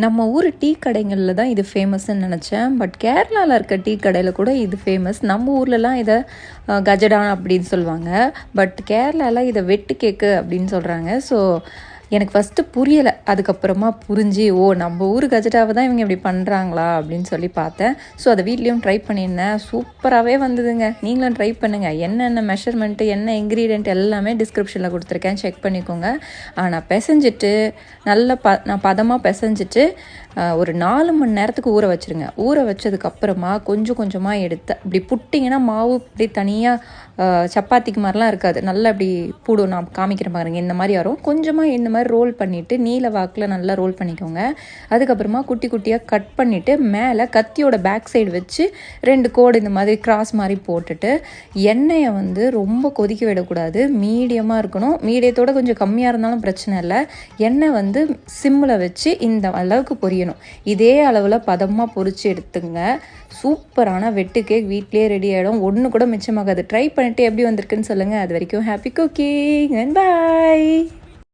நம்ம ஊர் டீ கடைகளில் தான் இது ஃபேமஸ்ன்னு நினச்சேன். பட் கேரளாவில் இருக்க டீ கடையில் கூட இது ஃபேமஸ். நம்ம ஊர்லலாம் இதை கஜடா அப்படின்னு சொல்லுவாங்க. பட் கேரளாவில் இதை வெட்டு கேக்கு அப்படின்னு சொல்கிறாங்க. ஸோ எனக்கு ஃபஸ்ட்டு புரியலை. அதுக்கப்புறமா புரிஞ்சு நம்ம ஊர் கஜடாவை தான் இவங்க இப்படி பண்ணுறாங்களா அப்படின்னு சொல்லி பார்த்தேன். ஸோ அதை வீட்லேயும் ட்ரை பண்ணியிருந்தேன். சூப்பராகவே வந்ததுங்க. நீங்களும் ட்ரை பண்ணுங்கள். என்னென்ன மெஷர்மெண்ட்டு என்ன இன்க்ரீடியன்ட் எல்லாமே டிஸ்கிரிப்ஷனில் கொடுத்துருக்கேன், செக் பண்ணிக்கோங்க. ஆனால் பிசைஞ்சிட்டு நான் பதமாக பிசைஞ்சிட்டு ஒரு 4 மணி நேரத்துக்கு ஊற வச்சுருங்க. ஊற வச்சதுக்கப்புறமா கொஞ்சம் கொஞ்சமாக எடுத்து இப்படி புட்டிங்கன்னா மாவு இப்படி தனியாக சப்பாத்திக்கு மாதிரிலாம் இருக்காது. நல்லா இப்படி பூடும். நான் காமிக்கிற பாருங்க, இந்த மாதிரி வரும். கொஞ்சமாக இந்த மாதிரி ரோல் பண்ணிவிட்டு நீல வாக்கில் நல்லா ரோல் பண்ணிக்கோங்க. அதுக்கப்புறமா குட்டி குட்டியாக கட் பண்ணிவிட்டு மேலே கத்தியோட பேக் சைடு வச்சு 2 கோடு இந்த மாதிரி கிராஸ் மாதிரி போட்டுட்டு எண்ணெயை ரொம்ப கொதிக்க விடக்கூடாது. மீடியமாக இருக்கணும். மீடியத்தோடு கொஞ்சம் கம்மியாக இருந்தாலும் பிரச்சனை இல்லை. எண்ணெய் சிம்மில் வச்சு இந்த அளவுக்கு பொரியணும். இதே அளவில் பதமாக பொரிச்சு எடுத்துங்க. சூப்பரான வெட்டு கேக் வீட்லேயே ரெடி ஆகிடும். ஒன்று கூட மிச்சமாகாது. ட்ரை பண்ணிவிட்டு எப்படி வந்திருக்குன்னு சொல்லுங்கள். அது வரைக்கும் ஹாப்பி குக்கிங் அண்ட் பாய்.